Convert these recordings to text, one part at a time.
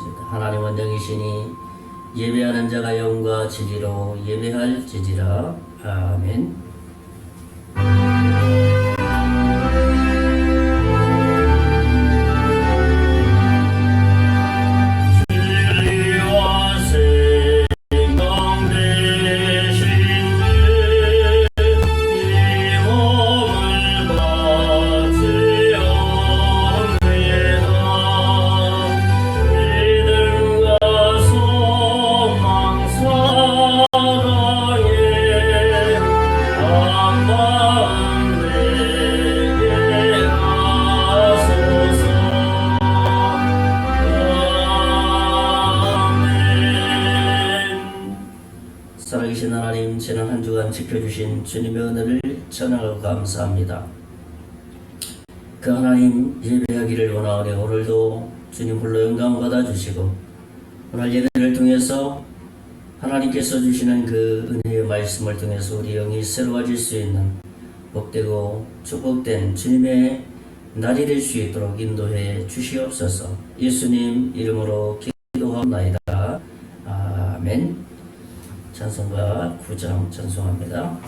기도하겠습니다. 하나님은 영이시니 예배하는 자가 영과 진리로 예배할지니라. 아멘. 살아계신 하나님, 지난 한 주간 지켜주신 주님의 은혜를 전하고 감사합니다. 그 하나님 예배하기를 원하오니 오늘도 주님 홀로 영광 받아주시고 오늘 예배를 통해서 하나님께서 주시는 그 은혜의 말씀을 통해서 우리 영이 새로워질 수 있는 복되고 축복된 주님의 날이 될 수 있도록 인도해 주시옵소서. 예수님 이름으로 기도하옵나이다. 아멘. 찬송가 9장 찬송합니다.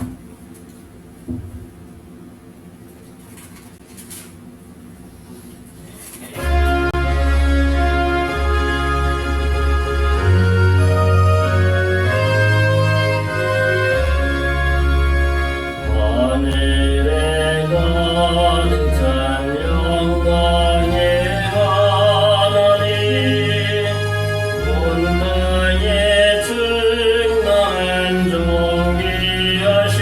하늘에 가득 찬 영광의 하나님, 온 땅에 충만한 존귀하신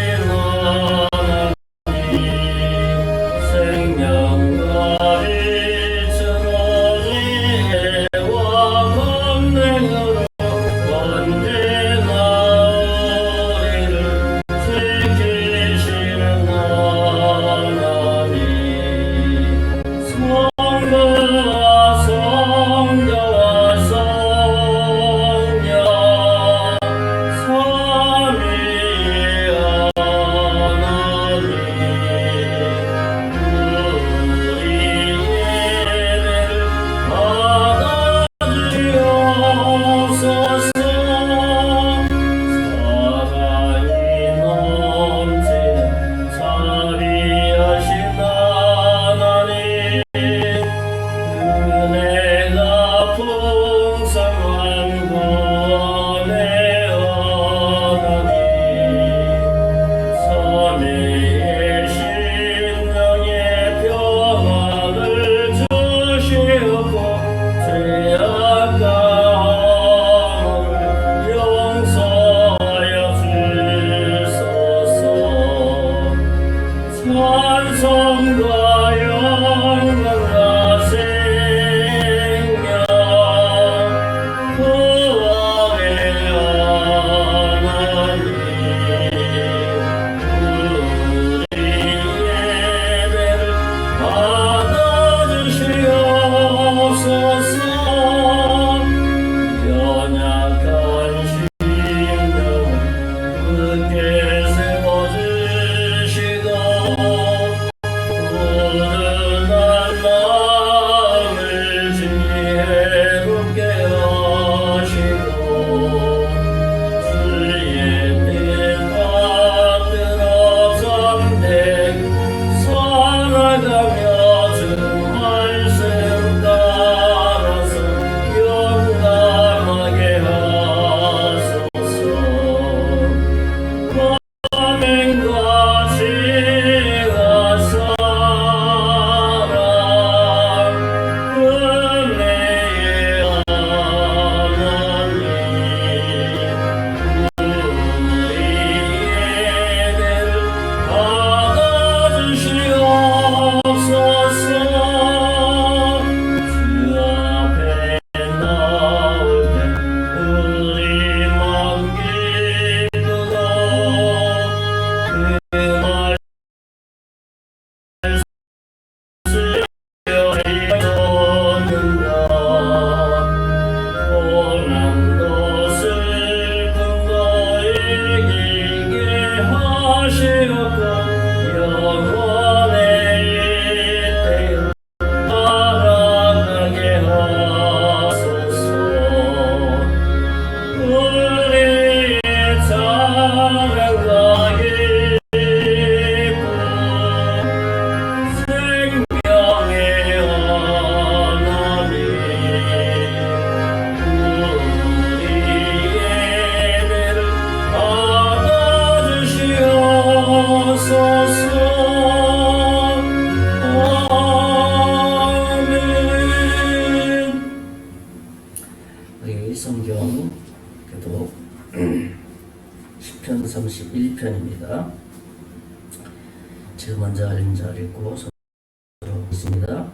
우리 성경 교독 시편 31편입니다. 제가 먼저 읽고 서로 있습니다.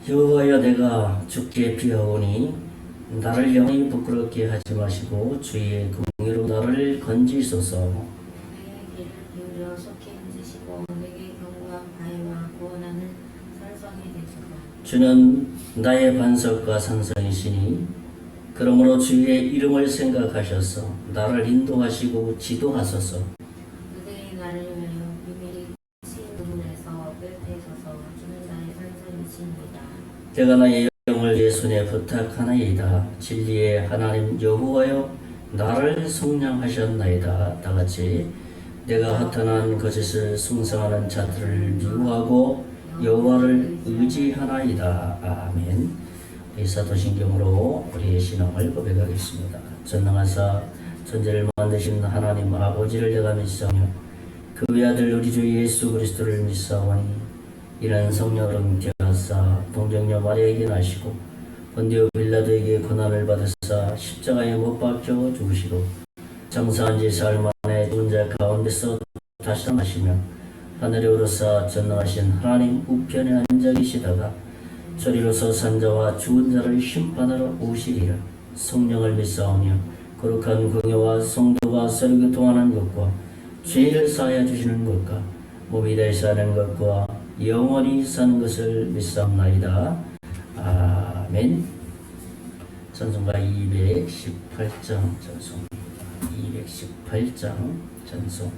여호와여, 내가 주께 피하오니 나를 영원히 부끄럽게 하지 마시고 주의 공의로 나를 건지소서. 내게 귀를 기울여 속히 앉으시고 내게 경고하여 구원하는 산성이 되소서. 주는 나의 반석과 산성이시니 그러므로 주의 이름을 생각하셔서 나를 인도하시고 지도하소서. 그들이 나를 위하여 비밀이 친 눈물에서 꿰태소서. 주는 나의 산성이십니다. 내가 나의 영을 내 손에 부탁하나이다. 진리의 하나님 여호와여, 나를 속량하셨나이다. 다같이 내가 허탄한 거짓을 숭상하는 자들을 미워하고 여호와를 의지하나이다. 아멘. 이 사도신경으로 우리의 신앙을 고백하겠습니다. 전능하사 천지를 만드신 하나님 아버지를 내가 믿사오며 그 외아들 우리 주 예수 그리스도를 믿사오니 이는 성령으로 잉태하사 동정녀 마리아에게 나시고 본디오 빌라도에게 고난을 받으사 십자가에 못 박혀 죽으시고 장사한 지 사흘 만에 죽은 자 가운데서 다시 살아나시며 하늘에 오르사 전능하신 하나님 우편에 앉아 계시다가 저리로서 산자와 죽은 자를 심판하러 오시리라. 성령을 믿사오며 거룩한 공회와 성도가 서로 교통하는 것과 죄를 사하여 주시는 것과 몸이 다시 사는 것과 영원히 사는 것을 믿사옵나이다. 아멘. 찬송가 218장 찬송입니다. 218장 찬송.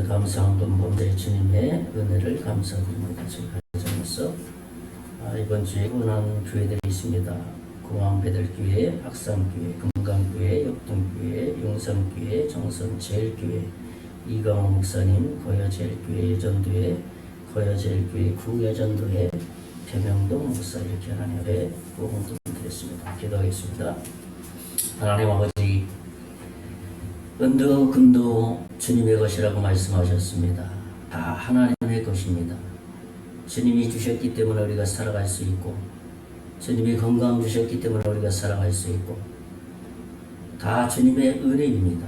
감사한금 범죄 주님의 은혜를 감사드립니다. 저희 가정에서 이번 주에 은한 교회들이 있습니다. 공항배들교회, 학산교회, 금강교회, 역동교회, 용산교회, 정선제일교회, 이강호 목사님, 거여제일교회 예전도회, 거여제일교회 구예전도회, 대명동 목사 이렇게 하나님의 구원을 드렸습니다. 기도하겠습니다. 하나님 아버지, 은도 금도 주님의 것이라고 말씀하셨습니다. 다 하나님의 것입니다. 주님이 주셨기 때문에 우리가 살아갈 수 있고 주님이 건강 주셨기 때문에 우리가 살아갈 수 있고, 다 주님의 은혜입니다.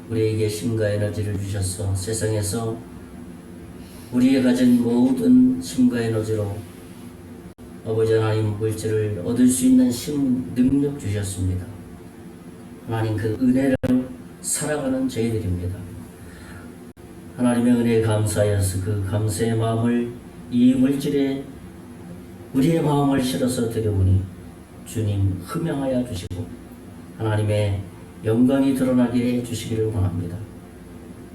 우리에게 힘과 에너지를 주셔서 세상에서 우리의 가진 모든 힘과 에너지로 아버지 하나님 물질을 얻을 수 있는 힘, 능력 주셨습니다. 하나님 그 은혜를 살아가는 저희들입니다. 하나님의 은혜에 감사하여서 그 감사의 마음을 이 물질에 우리의 마음을 실어서 드려보니 주님 흠양하여 주시고 하나님의 영광이 드러나게 해주시기를 원합니다.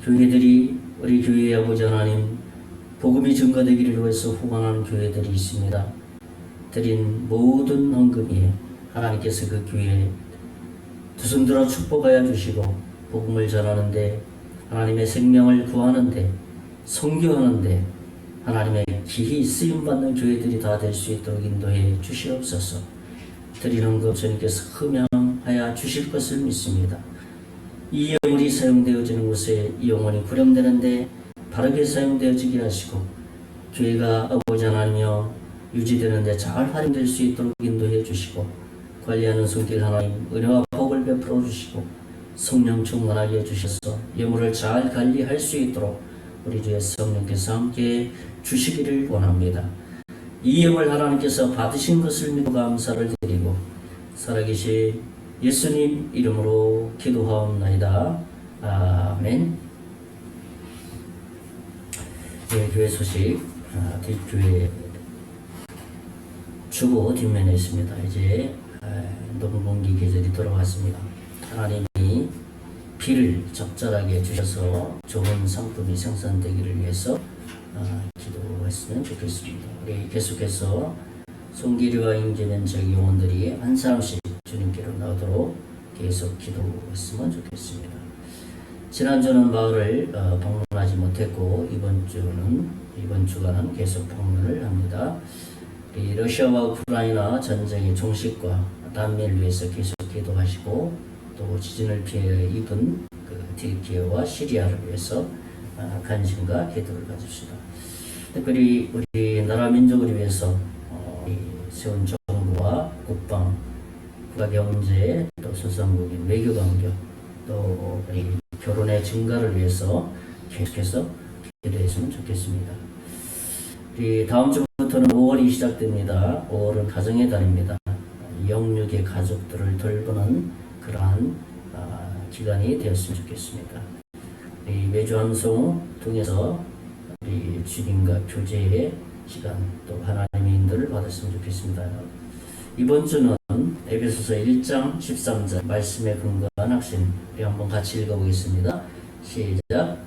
교회들이 우리 교회의 아버지 하나님 복음이 증거되기를 위해서 후원하는 교회들이 있습니다. 드린 모든 헌금에 하나님께서 그 교회에 두 손 들어 축복하여 주시고 복음을 전하는데 하나님의 생명을 구하는데 선교하는데 하나님의 기히 쓰임받는 교회들이 다 될 수 있도록 인도해 주시옵소서. 드리는 것 주님께서 흠양하여 주실 것을 믿습니다. 이 영혼이 사용되어지는 곳에 이 영혼이 구령되는데 바르게 사용되어지게 하시고 교회가 아버지 하나님여 유지되는데 잘 활용될 수 있도록 인도해 주시고 관리하는 손길 하나님 은혜와 복을 베풀어 주시고 성령 충만하게 해주셔서 예물을 잘 관리할 수 있도록 우리 주의 성령께서 함께 주시기를 원합니다. 이 예물 하나님께서 받으신 것을 믿고 감사를 드리고 살아계신 예수님 이름으로 기도하옵나이다. 아멘. 네, 교회 소식 뒷교회 주보 뒷면에 있습니다. 이제 농번기 계절이 돌아왔습니다. 하나님이 비를 적절하게 주셔서 좋은 상품이 생산되기를 위해서 기도했으면 좋겠습니다. 우리 계속해서 송기류와 임재면 적 영혼들이 한 사람씩 주님께로 나오도록 계속 기도했으면 좋겠습니다. 지난주는 마을을 방문하지 못했고 이번 주간은 계속 방문을 합니다. 이 러시아와 우크라이나 전쟁의 종식과 단멸을 위해서 계속 기도하시고 또 지진을 피해 입은 그 튀르키예와 시리아를 위해서 관심과 기도를 가집시다. 특별히 우리 나라 민족을 위해서 세운 정부와 국방, 국가 경제, 또 소상국인 외교 관계, 또 결혼의 증가를 위해서 계속해서 기도했으면 좋겠습니다. 우리 다음 주부터는 5월이 시작됩니다. 5월은 가정의 달입니다. 영육의 가족들을 돌보는 그러한 기간이 되었으면 좋겠습니다. 우리 매주 함송 통해서 우리 주님과 교제의 시간 또 하나님의 인도를 받았으면 좋겠습니다. 이번 주는 에베소서 1장 13절 말씀에 근거한 학신 우리 한번 같이 읽어보겠습니다. 시작.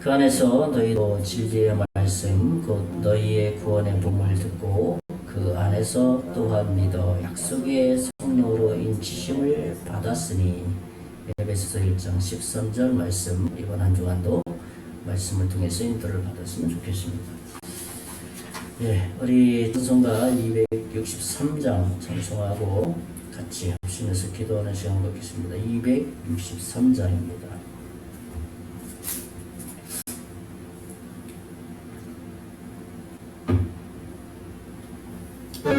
그 안에서 너희도 진리의 말씀 곧 너희의 구원의 복음을 듣고 그 안에서 또한 믿어 약속의 성령으로 인치심을 받았으니 에베소서 1장 13절 말씀 이번 한 주간도 말씀을 통해서 인도를 받았으면 좋겠습니다. 예, 우리 찬송가 263장 찬송하고 같이 합심해서 기도하는 시간을 갖겠습니다. 263장입니다. 내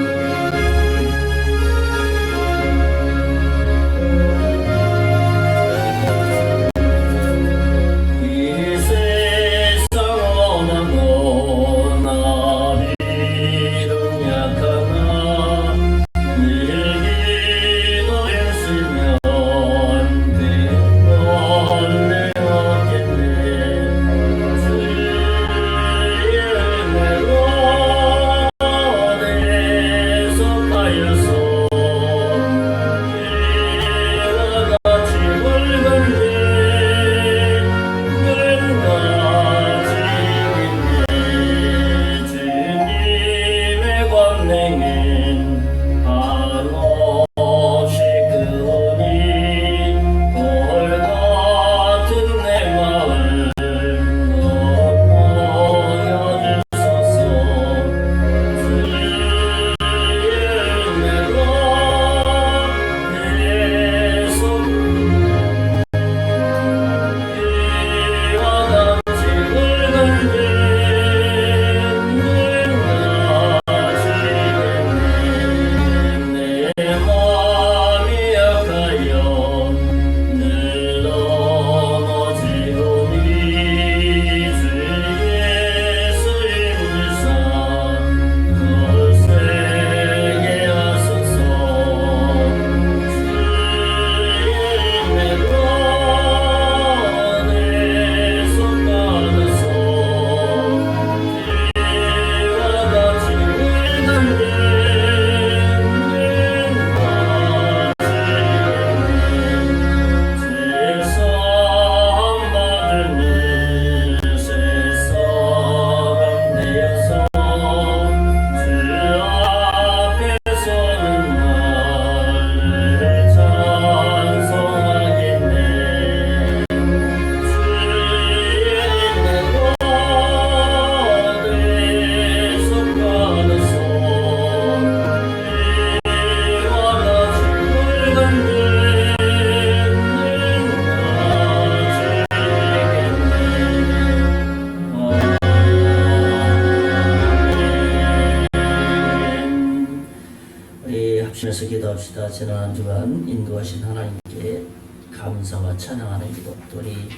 지난 한 주간 인도하신 하나님께 감사와 찬양하는 기도, 또 우리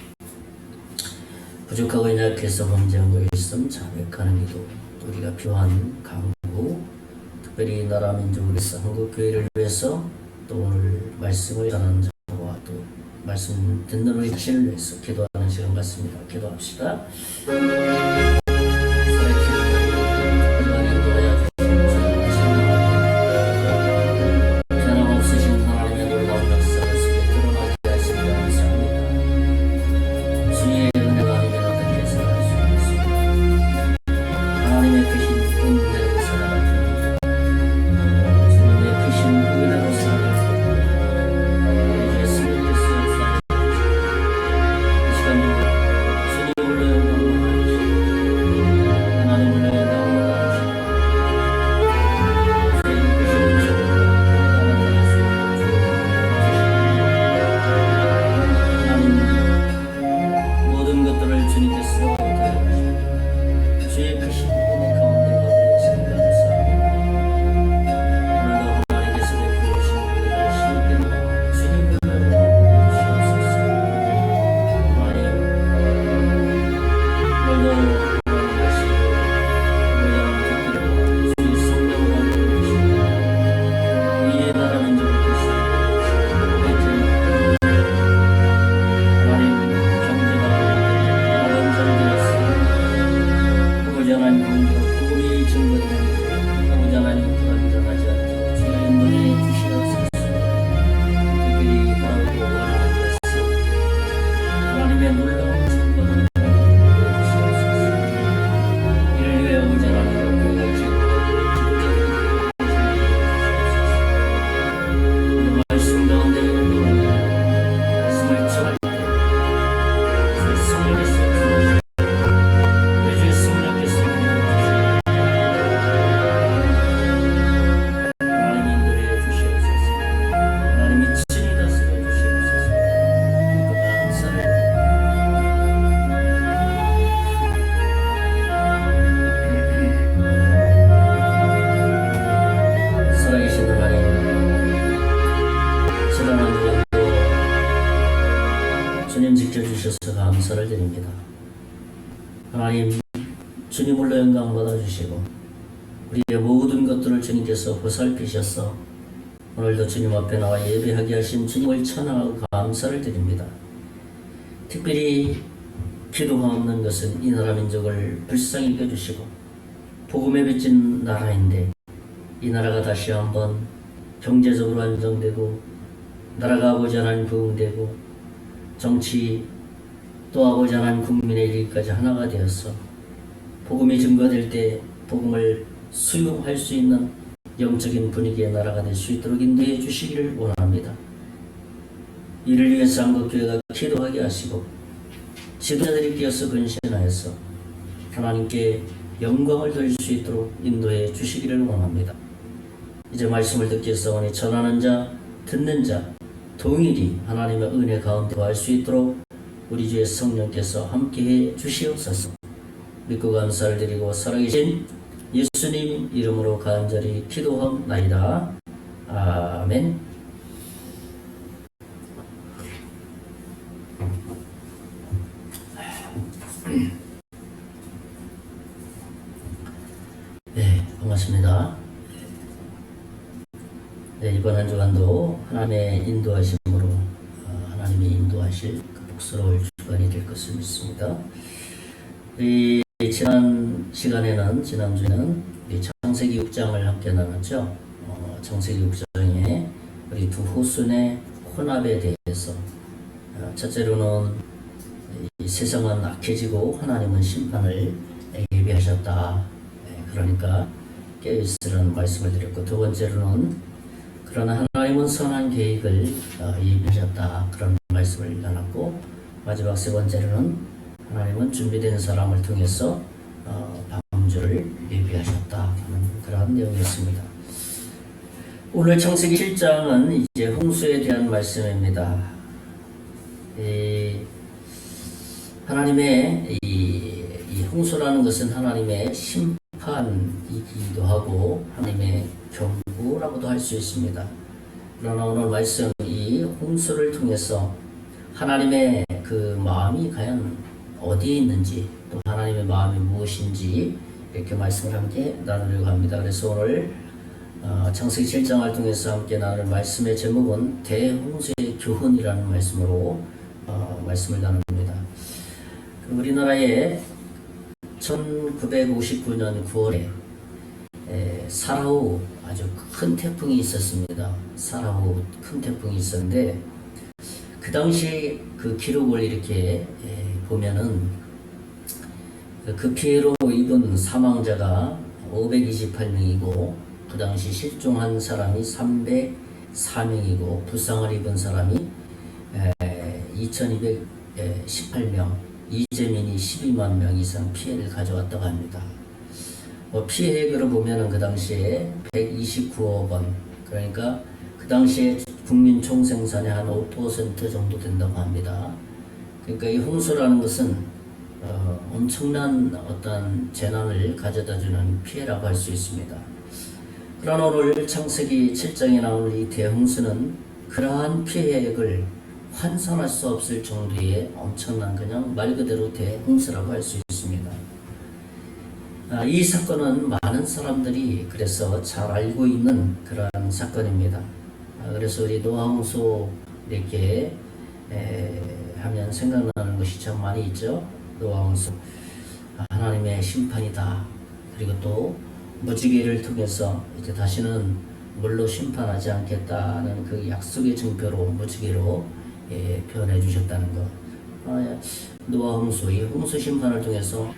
부족하고 연약해서 범죄한 거 있음 자백하는 기도, 또 우리가 필요한 강구, 특별히 나라 민족을 위해서 한국교회를 위해서 또 오늘 말씀을 전하는 자와 또 말씀 듣는 우리 자신을 위해서 기도하는 시간 같습니다. 기도합시다. 주님 지켜주셔서 감사를 드립니다. 하나님, 주님 홀로 영광 받아주시고 우리의 모든 것들을 주님께서 보살피셔서 오늘도 주님 앞에 나와 예배하게 하신 주님을 찬양하고 감사를 드립니다. 특별히 기도가 없는 것은 이 나라 민족을 불쌍히 여겨주시고 복음에 비친 나라인데 이 나라가 다시 한번 경제적으로 안정되고 나라가 아버지 하나님 부흥되고 정치 또 아버지 하나님 국민의 일까지 하나가 되어서 복음이 증거될 때 복음을 수용할 수 있는 영적인 분위기의 나라가 될 수 있도록 인도해 주시기를 원합니다. 이를 위해서 한국교회가 기도하게 하시고 지도자들이 끼어서 근신하여서 하나님께 영광을 돌릴 수 있도록 인도해 주시기를 원합니다. 이제 말씀을 듣기 위해서 오늘 전하는 자, 듣는 자 동일이 하나님의 은혜 가운데 거할 수 있도록 우리 주의 성령께서 함께해 주시옵소서. 믿고 감사를 드리고 살아계신 예수님 이름으로 간절히 기도하옵나이다. 아멘. 네, 반갑습니다. 네, 이번 한 주간도 하나님의 인도하심으로 하나님이 인도하실 그 복스러울 주간이 될 것을 믿습니다. 지난 시간에는 지난주에는 창세기 6장을 함께 나눴죠. 창세기 6장에 우리 두 후손의 혼합에 대해서 첫째로는 이 세상은 악해지고 하나님은 심판을 예비하셨다. 그러니까 깨어있으라는 말씀을 드렸고, 두 번째로는 그러나 하나님은 선한 계획을 예비하셨다. 그런 말씀을 나눴고, 마지막 세 번째로는 하나님은 준비된 사람을 통해서 방주를 예비하셨다. 하는 그런 내용이었습니다. 오늘 창세기 7장은 이제 홍수에 대한 말씀입니다. 하나님의 이 홍수라는 것은 하나님의 심판이기도 하고 하나님의 경고라고도 할 수 있습니다. 그러나 오늘 말씀 이 홍수를 통해서 하나님의 그 마음이 과연 어디에 있는지, 또 하나님의 마음이 무엇인지 이렇게 말씀을 함께 나누려고 합니다. 그래서 오늘 창세기 7장을 통해서 함께 나눌 말씀의 제목은 대홍수의 교훈이라는 말씀으로 말씀을 나눕니다. 우리나라에 1959년 9월에 사라후 아주 큰 태풍이 있었습니다. 사라후 큰 태풍이 있었는데 그 당시 그 기록을 이렇게 보면은 그 피해로 입은 사망자가 528명이고 그 당시 실종한 사람이 304명이고 부상을 입은 사람이 2218명, 이재민이 12만 명 이상 피해를 가져왔다고 합니다. 피해액으로 보면은 그 당시에 129억 원, 그러니까 그 당시에 국민 총생산의 한 5% 정도 된다고 합니다. 그러니까 이 홍수라는 것은 엄청난 어떤 재난을 가져다주는 피해라고 할 수 있습니다. 그러나 오늘 창세기 7장에 나오는 이 대홍수는 그러한 피해액을 환산할 수 없을 정도의 엄청난 그냥 말 그대로 대홍수라고 할 수 있습니다. 이 사건은 많은 사람들이 그래서 잘 알고 있는 그러한 사건입니다. 그래서 우리 노아 홍수 이렇게 하면 생각나는 것이 참 많이 있죠. 노아 홍수, 하나님의 심판이다. 그리고 또 무지개를 통해서 이제 다시는 물로 심판하지 않겠다는 그 약속의 증표로 무지개로 표현해 주셨다는 것. 노아 홍수, 이 홍수 심판을 통해서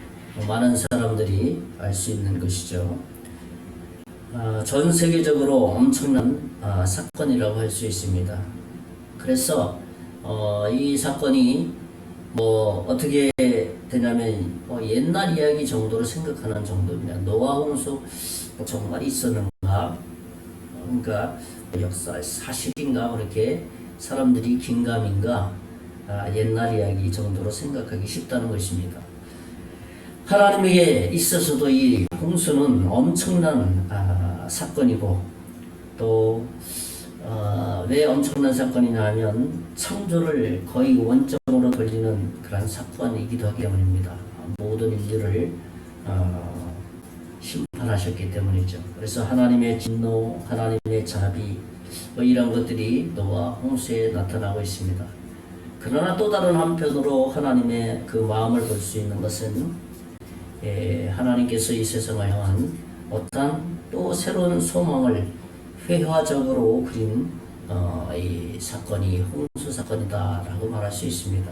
많은 사람들이 알 수 있는 것이죠. 전 세계적으로 엄청난 사건이라고 할 수 있습니다. 그래서 이 사건이 뭐 어떻게 되냐면 옛날 이야기 정도로 생각하는 정도입니다. 노아 홍수 정말 있었는가? 그러니까 역사 사실인가? 그렇게 사람들이 긴가민가 옛날 이야기 정도로 생각하기 쉽다는 것입니다. 하나님에게 있어서도 이 홍수는 엄청난 사건이고 또 왜 엄청난 사건이냐 하면 창조를 거의 원점으로 돌리는 그런 사건이기도 하기 때문입니다. 모든 인류를 심판하셨기 때문이죠. 그래서 하나님의 진노, 하나님의 자비 이런 것들이 노아 홍수에 나타나고 있습니다. 그러나 또 다른 한편으로 하나님의 그 마음을 볼 수 있는 것은 하나님께서 이 세상을 향한 어떤 또 새로운 소망을 회화적으로 그린 이 사건이 홍수 사건이다라고 말할 수 있습니다.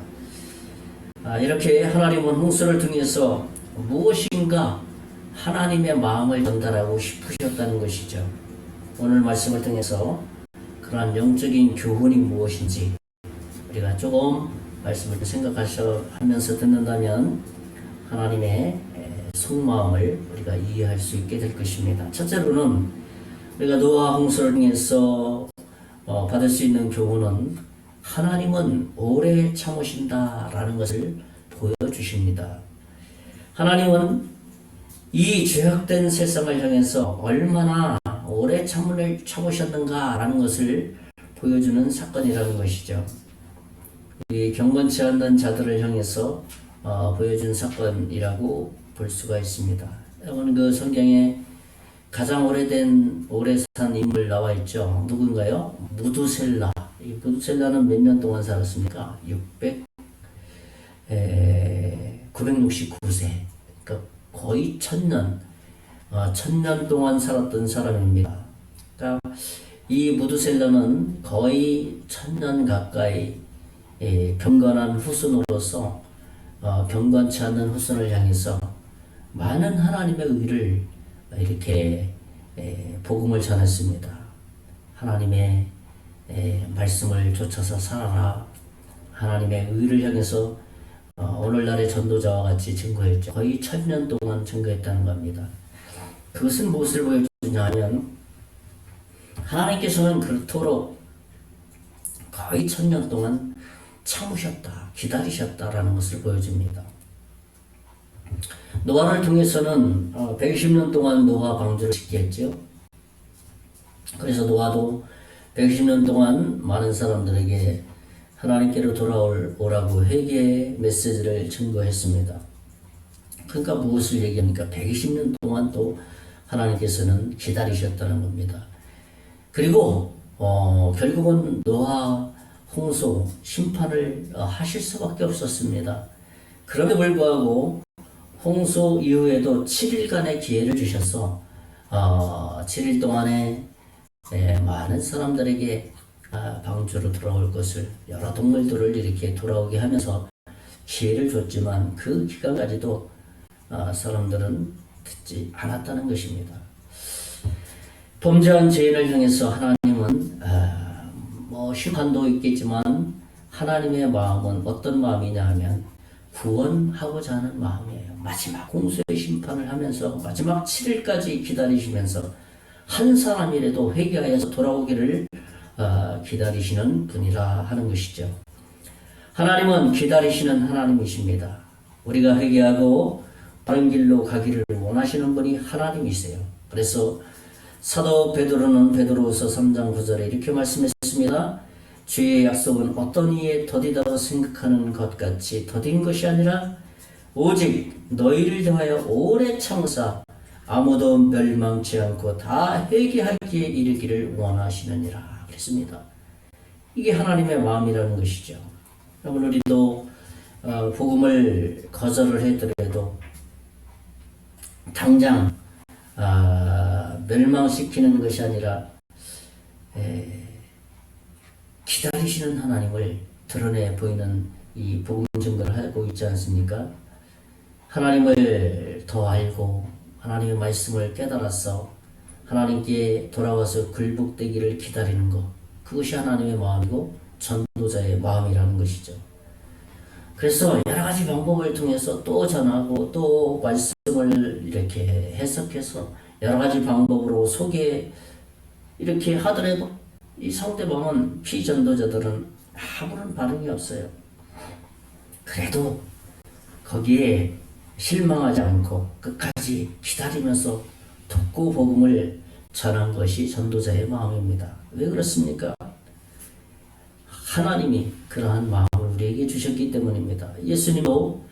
이렇게 하나님은 홍수를 통해서 무엇인가 하나님의 마음을 전달하고 싶으셨다는 것이죠. 오늘 말씀을 통해서 그러한 영적인 교훈이 무엇인지 우리가 조금 말씀을 생각하면서 듣는다면 하나님의 속마음을 우리가 이해할 수 있게 될 것입니다. 첫째로는 우리가 노아 홍수를 통해서 받을 수 있는 교훈은 하나님은 오래 참으신다라는 것을 보여주십니다. 하나님은 이 죄악된 세상을 향해서 얼마나 오래 참으셨는가라는 것을 보여주는 사건이라는 것이죠. 이 경건치 않는 자들을 향해서 보여준 사건이라고 볼 수가 있습니다. 여러분 그 성경에 가장 오래 산 인물 나와 있죠. 누군가요? 무두셀라. 이 무두셀라는 몇 년 동안 살았습니까? 969세. 그러니까 거의 1000년 동안 살았던 사람입니다. 그러니까 이 무두셀라는 거의 1000년 가까이 경건한 후손으로서 경건치 않는 후손을 향해서 많은 하나님의 의를 이렇게 복음을 전했습니다. 하나님의 말씀을 쫓아서 살아라. 하나님의 의를 향해서 오늘날의 전도자와 같이 증거했죠. 거의 1000년 동안 증거했다는 겁니다. 그것은 무엇을 보여주냐 하면 하나님께서는 그토록 거의 1000년 동안 참으셨다, 기다리셨다라는 것을 보여줍니다. 노아를 통해서는 120년 동안 노아 방주를 짓게 했죠. 그래서 노아도 120년 동안 많은 사람들에게 하나님께로 돌아오라고 회개의 메시지를 증거했습니다. 그러니까 무엇을 얘기합니까? 120년 동안 또 하나님께서는 기다리셨다는 겁니다. 그리고 결국은 노아 홍수 심판을 하실 수밖에 없었습니다. 그럼에도 불구하고 홍수 이후에도 7일간의 기회를 주셔서 7일 동안에 많은 사람들에게 방주로 돌아올 것을, 여러 동물들을 이렇게 돌아오게 하면서 기회를 줬지만 그 기간까지도 사람들은 듣지 않았다는 것입니다. 범죄한 죄인을 향해서 하나님은 심판도 있겠지만 하나님의 마음은 어떤 마음이냐 하면 구원하고자 하는 마음이에요. 마지막 홍수의 심판을 하면서 마지막 7일까지 기다리시면서 한 사람이라도 회개하여서 돌아오기를 기다리시는 분이라 하는 것이죠. 하나님은 기다리시는 하나님이십니다. 우리가 회개하고 바른 길로 가기를 원하시는 분이 하나님이세요. 그래서 사도 베드로는 베드로후서 3장 9절에 이렇게 말씀했습니다. 주의 약속은 어떤 이에 더디다고 생각하는 것 같이 더딘 것이 아니라 오직 너희를 대하여 오래 참으사 아무도 멸망치 않고 다 회개하기에 이르기를 원하시느니라 그랬습니다. 이게 하나님의 마음이라는 것이죠. 여러분, 우리도 복음을 거절을 해더라도 당장 멸망시키는 것이 아니라 기다리시는 하나님을 드러내 보이는 이 복음 증거를 하고 있지 않습니까? 하나님을 더 알고 하나님의 말씀을 깨달아서 하나님께 돌아와서 굴복되기를 기다리는 것, 그것이 하나님의 마음이고 전도자의 마음이라는 것이죠. 그래서 여러 가지 방법을 통해서 또 전하고 또 말씀을 이렇게 해석해서 여러 가지 방법으로 소개 이렇게 하더라도 이 상대방은 피전도자들은 아무런 반응이 없어요. 그래도 거기에 실망하지 않고 끝까지 기다리면서 듣고 복음을 전한 것이 전도자의 마음입니다. 왜 그렇습니까? 하나님이 그러한 마음을 우리에게 주셨기 때문입니다. 예수님도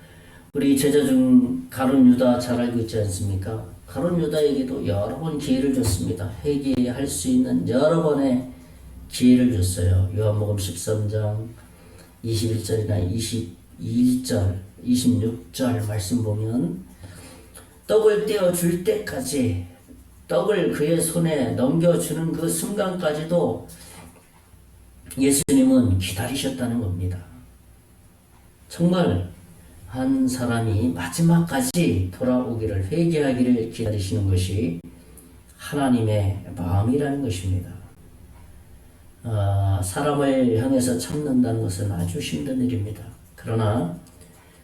우리 제자 중 가룟 유다 잘 알고 있지 않습니까? 가룟 유다에게도 여러 번 기회를 줬습니다. 회개할 수 있는 여러 번의 기회를 줬어요. 요한복음 13장 21절이나 22절, 26절 말씀 보면 떡을 떼어 줄 때까지 떡을 그의 손에 넘겨주는 그 순간까지도 예수님은 기다리셨다는 겁니다. 정말 한 사람이 마지막까지 돌아오기를, 회개하기를 기다리시는 것이 하나님의 마음이라는 것입니다. 사람을 향해서 참는다는 것은 아주 힘든 일입니다. 그러나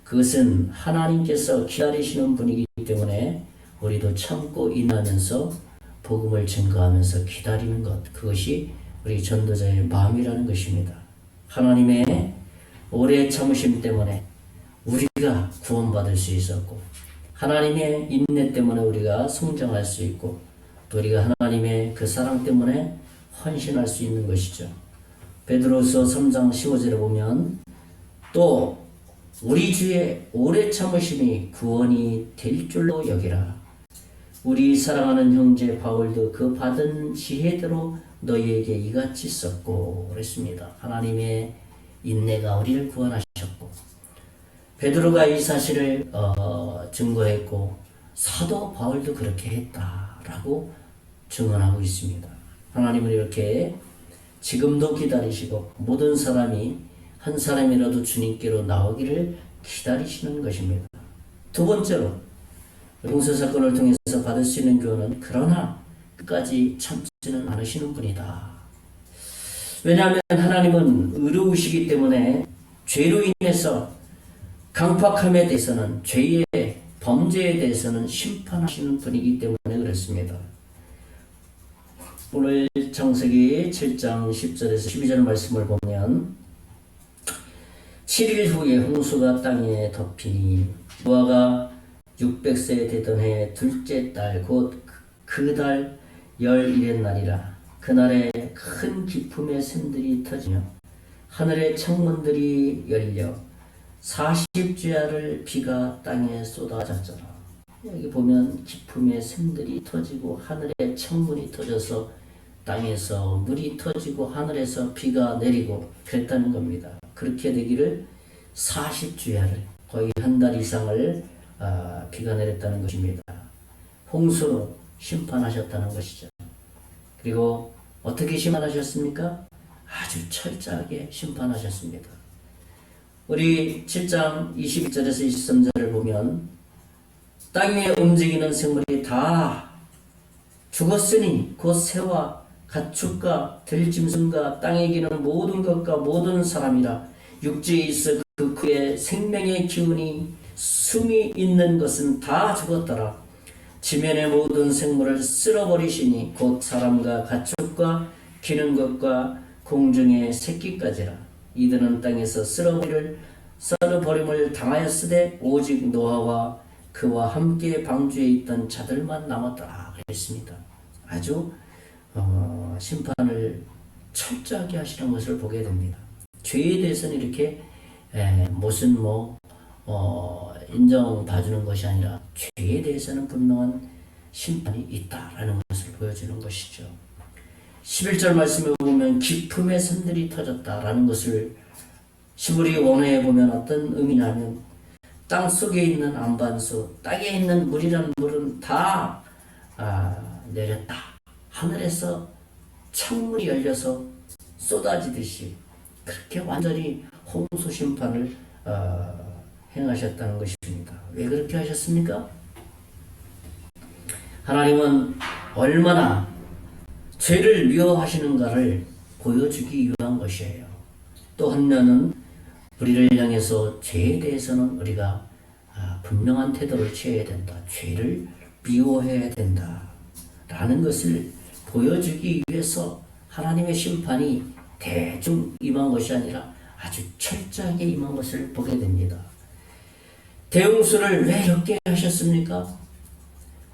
그것은 하나님께서 기다리시는 분이기 때문에 우리도 참고 인하면서 복음을 증거하면서 기다리는 것, 그것이 우리 전도자의 마음이라는 것입니다. 하나님의 오래 참으심 때문에 우리가 구원받을 수 있었고, 하나님의 인내 때문에 우리가 성장할 수 있고, 또 우리가 하나님의 그 사랑 때문에 헌신할 수 있는 것이죠. 베드로후서 3장 15절에 보면 또 우리 주의 오래 참으심이 구원이 될 줄로 여기라. 우리 사랑하는 형제 바울도 그 받은 지혜대로 너희에게 이같이 썼고 그랬습니다. 하나님의 인내가 우리를 구원하셨고, 베드로가 이 사실을 증거했고 사도 바울도 그렇게 했다라고 증언하고 있습니다. 하나님은 이렇게 지금도 기다리시고 모든 사람이 한 사람이라도 주님께로 나오기를 기다리시는 것입니다. 두 번째로 용서 사건을 통해서 받을 수 있는 교훈은 그러나 끝까지 참지는 않으시는 분이다. 왜냐하면 하나님은 의로우시기 때문에 죄로 인해서 강팍함에 대해서는, 죄의 범죄에 대해서는 심판하시는 분이기 때문에 그렇습니다. 오늘 창세기 7장 10절에서 12절 말씀을 보면 7일 후에 홍수가 땅에 덮이니 노아가 600세 되던 해 둘째 달 곧 그 달 11의 날이라. 그날에 큰 기품의 샘들이 터지며 하늘의 창문들이 열려 40주야를 비가 땅에 쏟아졌더라. 여기 보면 기품의 샘들이 터지고 하늘의 창문이 터져서 땅에서 물이 터지고 하늘에서 비가 내리고 그랬다는 겁니다. 그렇게 되기를 40주야를 거의 한 달 이상을 비가 내렸다는 것입니다. 홍수로 심판하셨다는 것이죠. 그리고 어떻게 심판하셨습니까? 아주 철저하게 심판하셨습니다. 우리 7장 21절에서 23절을 보면 땅 위에 움직이는 생물이 다 죽었으니 곧 새와 가축과 들짐승과 땅에 기는 모든 것과 모든 사람이라 육지에 있어 그 그의 생명의 기운이 숨이 있는 것은 다 죽었더라. 지면의 모든 생물을 쓸어버리시니 곧 사람과 가축과 기는 것과 공중의 새끼까지라. 이들은 땅에서 썰어버림을 당하였으되 오직 노아와 그와 함께 방주에 있던 자들만 남았더라 그랬습니다. 아주 심판을 철저하게 하시는 것을 보게 됩니다. 죄에 대해서는 이렇게 무슨 인정봐주는 것이 아니라 죄에 대해서는 분명한 심판이 있다라는 것을 보여주는 것이죠. 11절 말씀에 보면 기품의 샘들이 터졌다라는 것을 시브리 원어에 보면 어떤 의미냐면 땅 속에 있는 안반수, 땅에 있는 물이라는 물은 다 내렸다. 하늘에서 창문이 열려서 쏟아지듯이 그렇게 완전히 홍수 심판을 행하셨다는 것입니다. 왜 그렇게 하셨습니까? 하나님은 얼마나 죄를 미워하시는가를 보여주기 위한 것이에요. 또 한 면은 우리를 향해서 죄에 대해서는 우리가 분명한 태도를 취해야 된다. 죄를 미워해야 된다. 라는 것을 보여주기 위해서 하나님의 심판이 대충 임한 것이 아니라 아주 철저하게 임한 것을 보게 됩니다. 대홍수를 왜 이렇게 하셨습니까?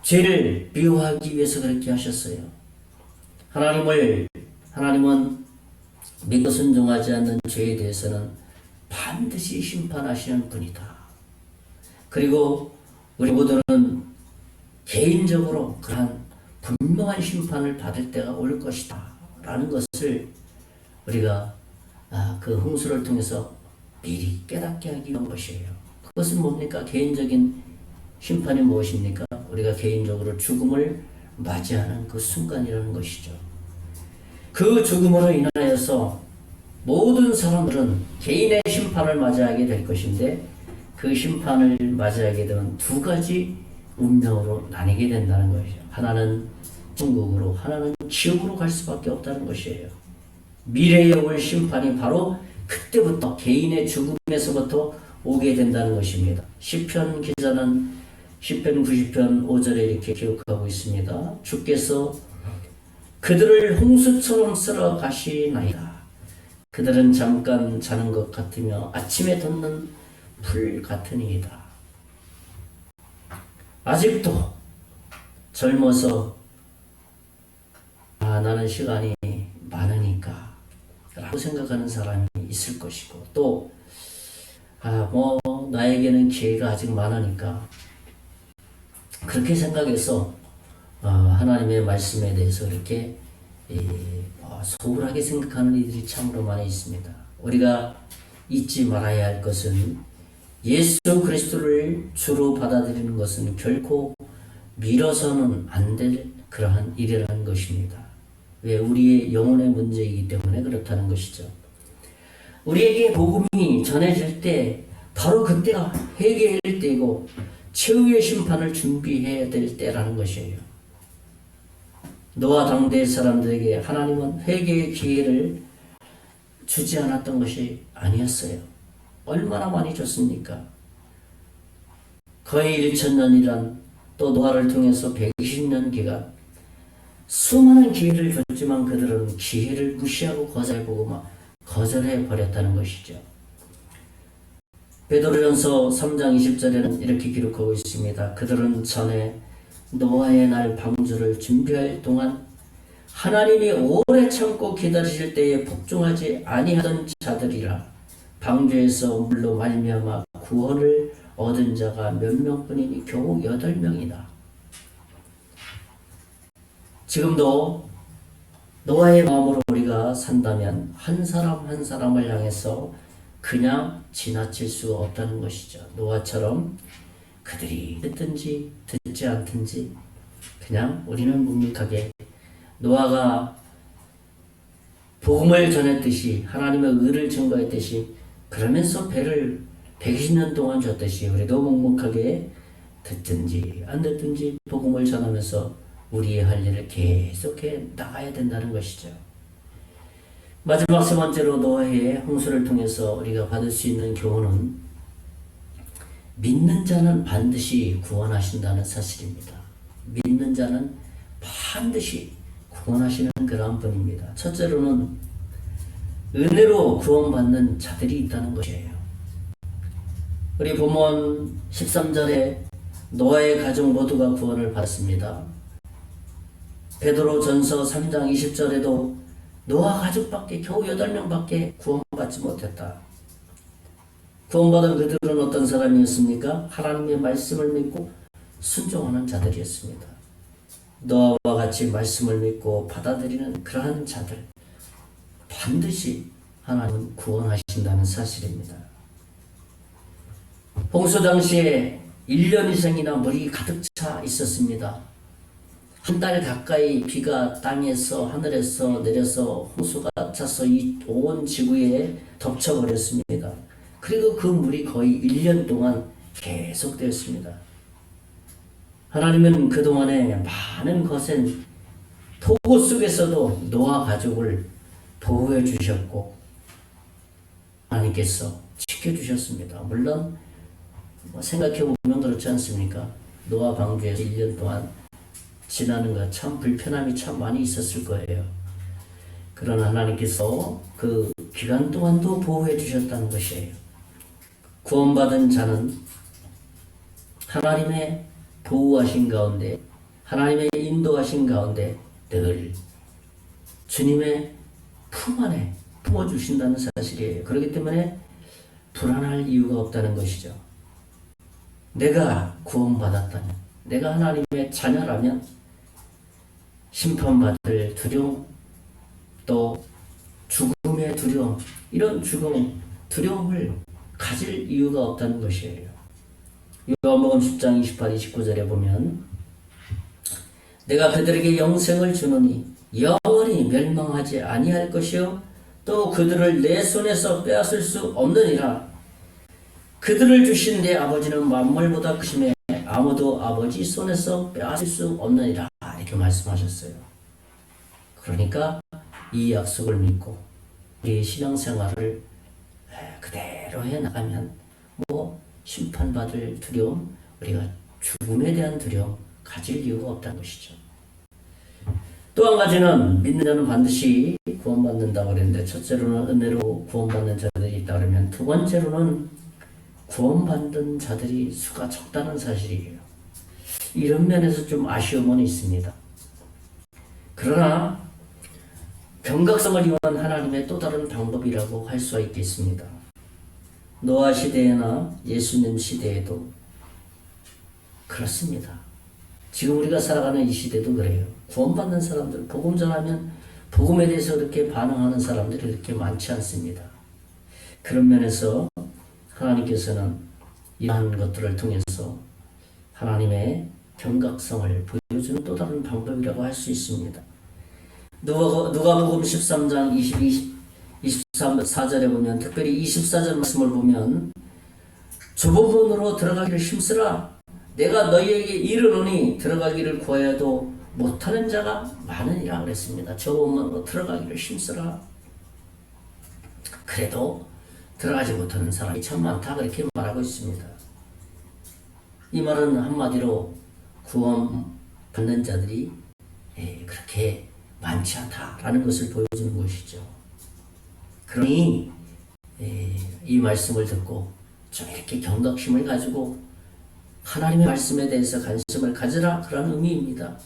죄를 미워하기 위해서 그렇게 하셨어요. 하나님은 믿고 순종하지 않는 죄에 대해서는 반드시 심판하시는 분이다. 그리고 우리 모두는 개인적으로 그러한 분명한 심판을 받을 때가 올 것이다 라는 것을 우리가 그 홍수를 통해서 미리 깨닫게 하기 위한 것이에요. 그것은 뭡니까? 개인적인 심판이 무엇입니까? 우리가 개인적으로 죽음을 맞이하는 그 순간이라는 것이죠. 그 죽음으로 인하여서 모든 사람들은 개인의 심판을 맞이하게 될 것인데 그 심판을 맞이하게 되면 두 가지 운명으로 나뉘게 된다는 것이죠. 하나는 천국으로, 하나는 지옥으로 갈 수밖에 없다는 것이에요. 미래에 올 심판이 바로 그때부터 개인의 죽음에서부터 오게 된다는 것입니다. 시편 기자는 시편 90편 5절에 이렇게 기록하고 있습니다. 주께서 그들을 홍수처럼 쓸어 가시나이다. 그들은 잠깐 자는 것 같으며 아침에 돋는 풀 같으니이다. 아직도 젊어서 나는 시간이 많으니까 라고 생각하는 사람이 있을 것이고 또 나에게는 기회가 아직 많으니까 그렇게 생각해서 하나님의 말씀에 대해서 이렇게 소홀하게 생각하는 이들이 참으로 많이 있습니다. 우리가 잊지 말아야 할 것은 예수 그리스도를 주로 받아들이는 것은 결코 미뤄서는 안 될 그러한 일이라는 것입니다. 왜? 우리의 영혼의 문제이기 때문에 그렇다는 것이죠. 우리에게 복음이 전해질 때 바로 그때가 회개할 때이고 최후의 심판을 준비해야 될 때라는 것이에요. 노아 당대의 사람들에게 하나님은 회개의 기회를 주지 않았던 것이 아니었어요. 얼마나 많이 줬습니까? 거의 1000년이란 또 노아를 통해서 120년 기간 수많은 기회를 줬지만 그들은 기회를 무시하고 거절해보고 거절해 버렸다는 것이죠. 베드로전서 3장 20절에는 이렇게 기록하고 있습니다. 그들은 전에 노아의 날 방주를 준비할 동안 하나님이 오래 참고 기다리실 때에 복종하지 아니하던 자들이라 방주에서 물로 말미암아 구원을 얻은 자가 몇 명뿐이니 겨우 8명이다. 지금도 노아의 마음으로 우리가 산다면 한 사람 한 사람을 향해서 그냥 지나칠 수가 없다는 것이죠. 노아처럼 그들이 듣든지 듣지 않든지 그냥 우리는 묵묵하게 노아가 복음을 전했듯이 하나님의 의를 증거했듯이 그러면서 배를 120년 동안 줬듯이 우리도 묵묵하게 듣든지 안 듣든지 복음을 전하면서 우리의 할 일을 계속해 나가야 된다는 것이죠. 마지막 세 번째로 노아의 홍수를 통해서 우리가 받을 수 있는 교훈은 믿는 자는 반드시 구원하신다는 사실입니다. 믿는 자는 반드시 구원하시는 그러한 분입니다. 첫째로는 은혜로 구원받는 자들이 있다는 것이에요. 우리 본문 13절에 노아의 가족 모두가 구원을 받았습니다. 베드로전서 3장 20절에도 노아 가족밖에 겨우 8명밖에 구원받지 못했다. 구원받은 그들은 어떤 사람이었습니까? 하나님의 말씀을 믿고 순종하는 자들이었습니다. 노아와 같이 말씀을 믿고 받아들이는 그러한 자들 반드시 하나님은 구원하신다는 사실입니다. 홍수 당시에 1년 이상이나 물이 가득 차 있었습니다. 한 달 가까이 비가 땅에서 하늘에서 내려서 홍수가 차서 이 온 지구에 덮쳐버렸습니다. 그리고 그 물이 거의 1년 동안 계속되었습니다. 하나님은 그동안에 많은 거센 폭우 속에서도 노아 가족을 보호해 주셨고 하나님께서 지켜주셨습니다. 물론 생각해보면 그렇지 않습니까? 노아 방주에서 1년 동안 지나는 것 참 불편함이 참 많이 있었을 거예요. 그러나 하나님께서 그 기간 동안도 보호해 주셨다는 것이에요. 구원받은 자는 하나님의 보호하신 가운데 하나님의 인도하신 가운데 늘 주님의 품 안에 품어주신다는 사실이에요. 그렇기 때문에 불안할 이유가 없다는 것이죠. 내가 구원받았다면 내가 하나님의 자녀라면 심판받을 두려움 또 죽음의 두려움 이런 두려움을 가질 이유가 없다는 것이에요. 요한복음 10장 28, 29절에 보면 내가 그들에게 영생을 주노니 영원히 멸망하지 아니할 것이요 또 그들을 내 손에서 빼앗을 수 없느니라. 그들을 주신 내 아버지는 만물보다 크심에 아무도 아버지 손에서 빼앗을 수 없느니라 이렇게 말씀하셨어요. 그러니까 이 약속을 믿고 우리의 신앙생활을 그대로 해나가면 심판받을 두려움, 우리가 죽음에 대한 두려움 가질 이유가 없다는 것이죠. 또 한 가지는 믿는 자는 반드시 구원받는다고 그랬는데 첫째로는 은혜로 구원받는 자들이 있다 그러면 두 번째로는 구원받는 자들이 수가 적다는 사실이에요. 이런 면에서 좀 아쉬움은 있습니다. 그러나 경각성을 이용한 하나님의 또 다른 방법이라고 할 수가 있겠습니다. 노아 시대나 예수님 시대에도 그렇습니다. 지금 우리가 살아가는 이 시대도 그래요. 구원받는 사람들, 복음 전하면 복음에 대해서 그렇게 반응하는 사람들이 그렇게 많지 않습니다. 그런 면에서 하나님께서는 이러한 것들을 통해서 하나님의 경각성을 보여주는 또 다른 방법이라고 할 수 있습니다. 누가복음 13장 24절에 보면 특별히 24절 말씀을 보면 좁은 문으로 들어가기를 힘쓰라. 내가 너희에게 이르노니 들어가기를 구하여도 못하는 자가 많으니라 그랬습니다. 좁은 문으로 들어가기를 힘쓰라. 그래도 들어가지 못하는 사람이 참 많다 그렇게 말하고 있습니다. 이 말은 한마디로 구원받는 자들이 그렇게 많지 않다라는 것을 보여주는 것이죠. 그러니 이 말씀을 듣고 좀 이렇게 경각심을 가지고 하나님의 말씀에 대해서 관심을 가지라 그런 의미입니다.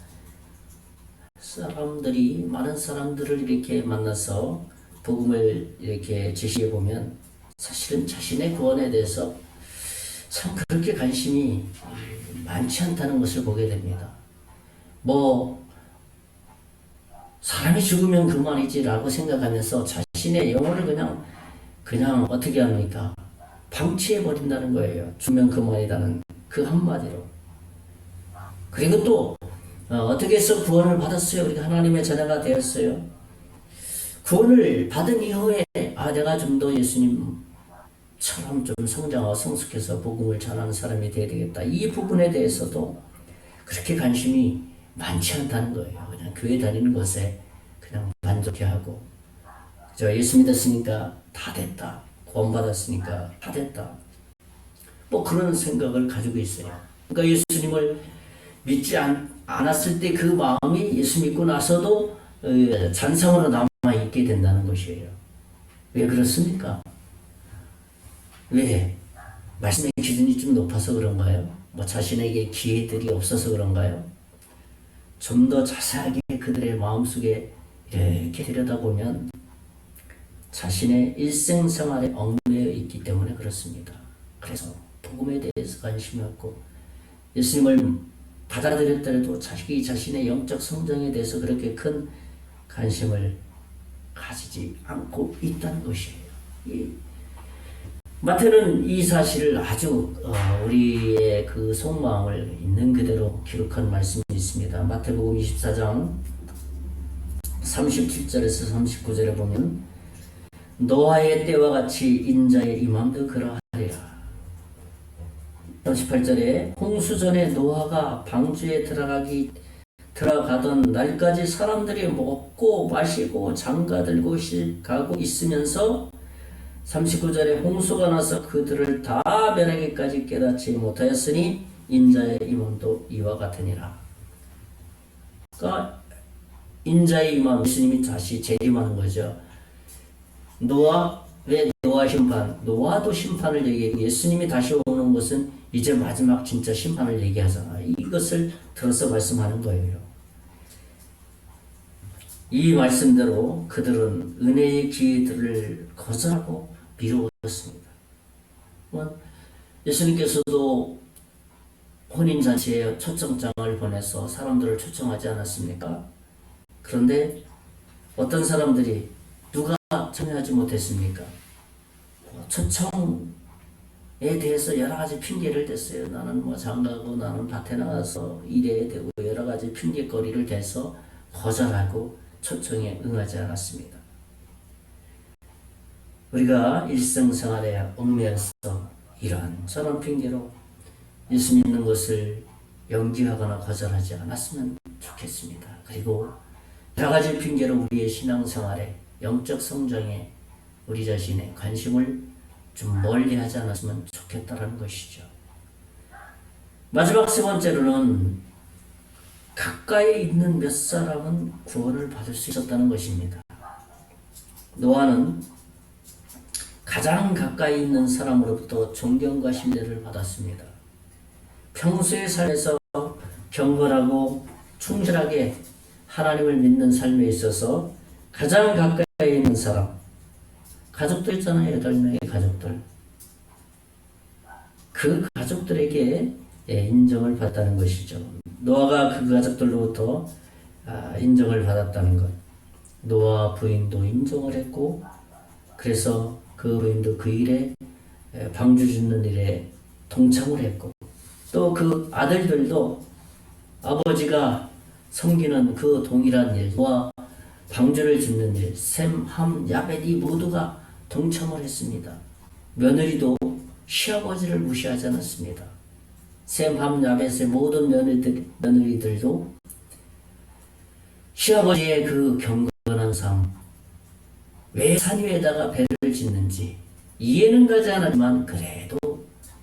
많은 사람들을 이렇게 만나서 복음을 이렇게 제시해 보면 사실은 자신의 구원에 대해서 참 그렇게 관심이 많지 않다는 것을 보게 됩니다. 뭐 사람이 죽으면 그만이지라고 생각하면서 자신의 영혼을 그냥 어떻게 합니까? 방치해 버린다는 거예요. 죽으면 그만이라는 그 한마디로. 그리고 또 어떻게 해서 구원을 받았어요? 우리가 하나님의 자녀가 되었어요. 구원을 받은 이후에 내가 좀 더 예수님처럼 좀 성장하고 성숙해서 복음을 전하는 사람이 되어야 되겠다. 이 부분에 대해서도 그렇게 관심이 많지 않다는 거예요. 그냥 교회 다니는 것에 그냥 만족해하고 예수 믿었으니까 다 됐다. 구원 받았으니까 다 됐다. 뭐 그런 생각을 가지고 있어요. 그러니까 예수님을 믿지 않았을 때 그 마음이 예수 믿고 나서도 잔상으로 남아있게 된다는 것이에요. 왜 그렇습니까? 왜? 말씀의 기준이 좀 높아서 그런가요? 뭐 자신에게 기회들이 없어서 그런가요? 좀 더 자세하게 그들의 마음속에 이렇게 들여다보면 자신의 일생생활에 얽매여 있기 때문에 그렇습니다. 그래서 복음에 대해서 관심이 없고 예수님을 받아들였더라도 자기 자신의 영적 성장에 대해서 그렇게 큰 관심을 가지지 않고 있다는 것이에요. 마태는 이 사실을 아주 우리의 그 속마음을 있는 그대로 기록한 말씀이 있습니다. 마태복음 24장 37절에서 39절에 보면 노아의 때와 같이 인자의 임함도 그러하리라. 38절에 홍수 전에 노아가 방주에 들어가던 날까지 사람들이 먹고 마시고 장가들고 가고 있으면서 39절에 홍수가 나서 그들을 다 멸하기까지 깨닫지 못하였으니 인자의 임함도 이와 같으니라. 그러니까 인자의 임함, 예수님이 다시 재림하는 거죠. 왜 노아 심판? 노아도 심판을 얘기하고 예수님이 다시 오는 것은 이제 마지막 진짜 심판을 얘기하잖아. 이것을 들어서 말씀하는 거예요. 이 말씀대로 그들은 은혜의 기회들을 거절하고 미루었습니다. 예수님께서도 혼인잔치에 초청장을 보내서 사람들을 초청하지 않았습니까? 그런데 어떤 사람들이 누가 참여하지 못했습니까? 초청에 대해서 여러 가지 핑계를 댔어요. 나는 뭐 장가고 나는 밭에 나가서 일해야 되고 여러 가지 핑계거리를 대서 거절하고 초청에 응하지 않았습니다. 우리가 일상생활에 얽매여서 이런저런 핑계로 예수 믿는 것을 연기하거나 거절하지 않았으면 좋겠습니다. 그리고 여러 가지 핑계로 우리의 신앙생활에 영적 성장에 우리 자신의 관심을 좀 멀리하지 않았으면 좋겠다는 것이죠. 마지막 세 번째로는 가까이 있는 몇 사람은 구원을 받을 수 있었다는 것입니다. 노아는 가장 가까이 있는 사람으로부터 존경과 신뢰를 받았습니다. 평소의 삶에서 경건하고 충실하게 하나님을 믿는 삶에 있어서 가장 가까이 있는 사람, 가족들 있잖아요. 8명의 가족들. 그 가족들에게 인정을 받았다는 것이죠. 노아가 그 가족들로부터 인정을 받았다는 것. 노아 부인도 인정을 했고, 그래서 그 부인도 그 일에 방주 짓는 일에 동참을 했고, 또 그 아들들도 아버지가 섬기는 그 동일한 일과 방주를 짓는 일, 셈, 함, 야벳이 모두가 동참을 했습니다. 며느리도 시아버지를 무시하지 않았습니다. 셈, 함, 야벳의 모든 며느리들도 시아버지의 그 경건한 삶, 왜 산 위에다가 배를 짓는지 이해는 가지 않았지만 그래도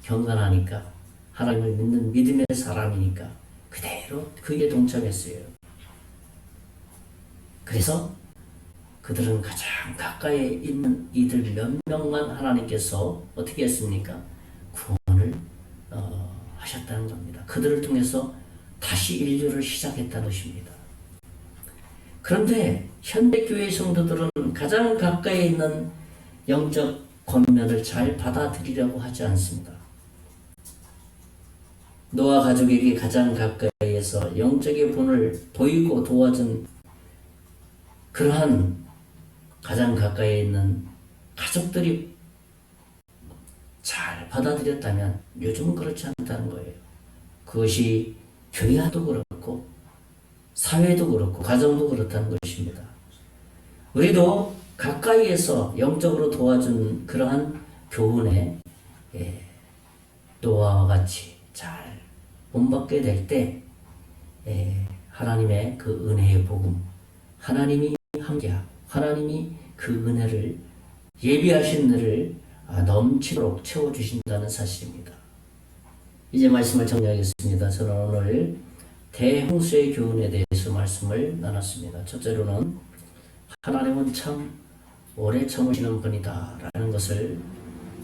경건하니까 하나님을 믿는 믿음의 사람이니까 그대로 그에 동참했어요. 그래서 그들은 가장 가까이 있는 이들 몇 명만 하나님께서 어떻게 했습니까? 구원을 하셨다는 겁니다. 그들을 통해서 다시 인류를 시작했다는 것입니다. 그런데 현대교회 성도들은 가장 가까이 있는 영적 권면을 잘 받아들이려고 하지 않습니다. 노아 가족에게 가장 가까이에서 영적의 본을 보이고 도와준 그러한 가장 가까이 있는 가족들이 잘 받아들였다면 요즘은 그렇지 않다는 거예요. 그것이 교회도 그렇고 사회도 그렇고 가정도 그렇다는 것입니다. 우리도 가까이에서 영적으로 도와준 그러한 교훈에 노아와 같이 잘 본받게 될 때 하나님의 그 은혜의 복음, 하나님이 함께하고 하나님이 그 은혜를 예비하신 은혜를 넘치도록 채워주신다는 사실입니다. 이제 말씀을 정리하겠습니다. 저는 오늘 대홍수의 교훈에 대해서 말씀을 나눴습니다. 첫째로는 하나님은 참 오래 참으시는 분이다 라는 것을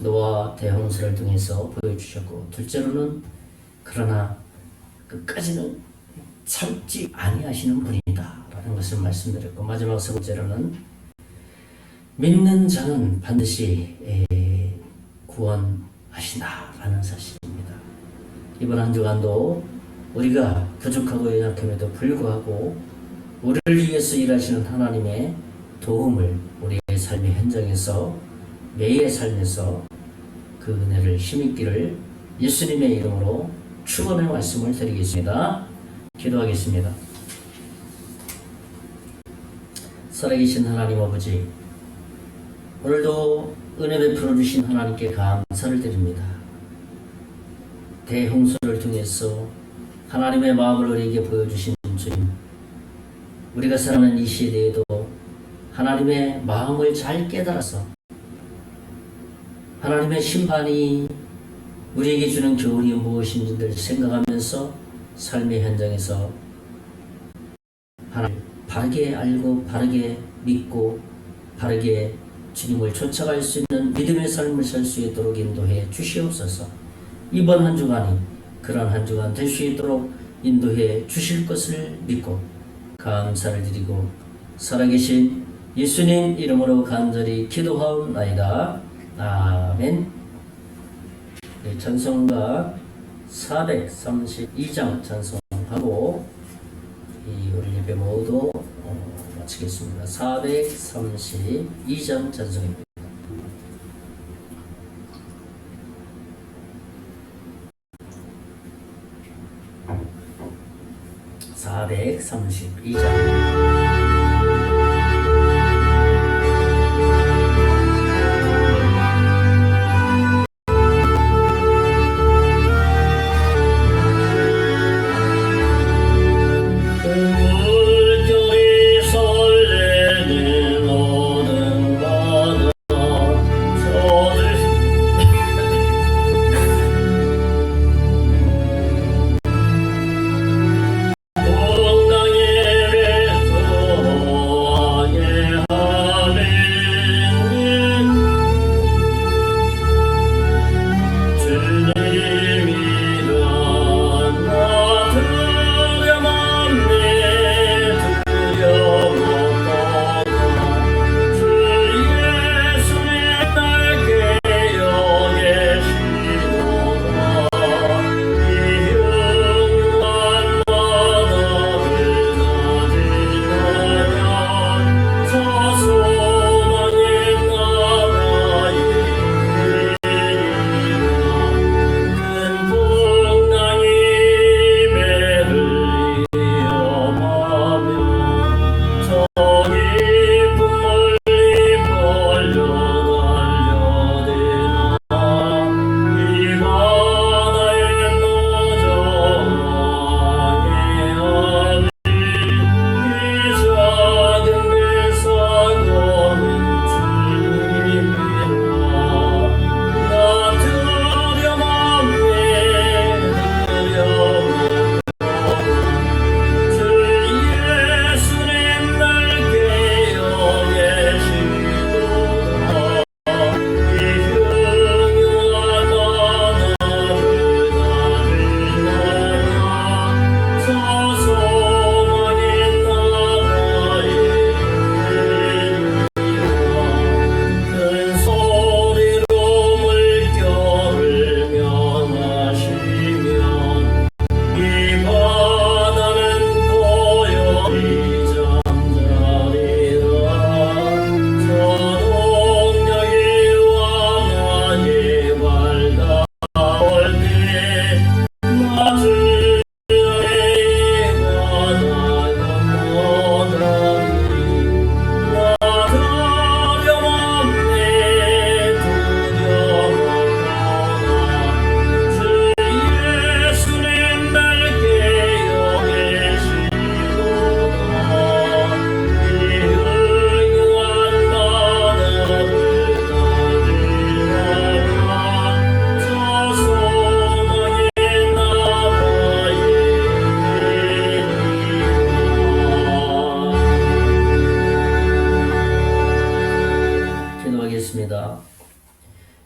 노아 대홍수를 통해서 보여주셨고, 둘째로는 그러나 끝까지는 참지 아니하시는 분이다 라는 것을 말씀드렸고, 마지막 세 번째로는 믿는 자는 반드시 구원하시나 라는 사실입니다. 이번 한 주간도 우리가 부족하고 연약함에도 불구하고 우리를 위해서 일하시는 하나님의 도움을 우리의 삶의 현장에서 매일의 삶에서 그 은혜를 힘있기를 예수님의 이름으로 축원의 말씀을 드리겠습니다. 기도하겠습니다. 살아계신 하나님 아버지, 오늘도 은혜 베풀어 주신 하나님께 감사를 드립니다. 대홍수를 통해서 하나님의 마음을 우리에게 보여주신 주님, 우리가 살아가는 이 시대에도 하나님의 마음을 잘 깨달아서 하나님의 심판이 우리에게 주는 교훈이 무엇인지를 생각하면서 삶의 현장에서 하나님을 바르게 알고 바르게 믿고 바르게 주님을 쫓아갈 수 있는 믿음의 삶을 살 수 있도록 인도해 주시옵소서. 이번 한 주간이 그런 한 주간 될 수 있도록 인도해 주실 것을 믿고 감사를 드리고 살아계신 예수님 이름으로 간절히 기도하옵나이다. 아멘. 찬송가 432장 찬송하고 이 오늘 예배 모두 마치겠습니다. 432장 찬송입니다.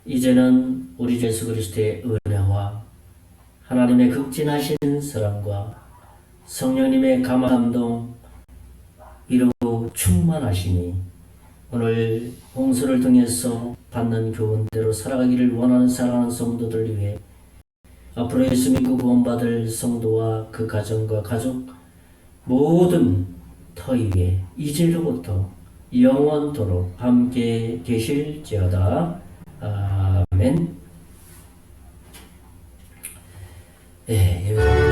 이제는 우리 주 예수 그리스도의 은혜와 하나님의 극진하신 사랑과 성령님의 감동 위로 충만하시니 오늘 홍수를 통해서 받는 교훈대로 살아가기를 원하는 사랑하는 성도들 위해 앞으로 예수 믿고 구원받을 성도와 그 가정과 가족 모든 터위 위에 이제로부터 영원토록 함께 계실지어다. 아멘. 네,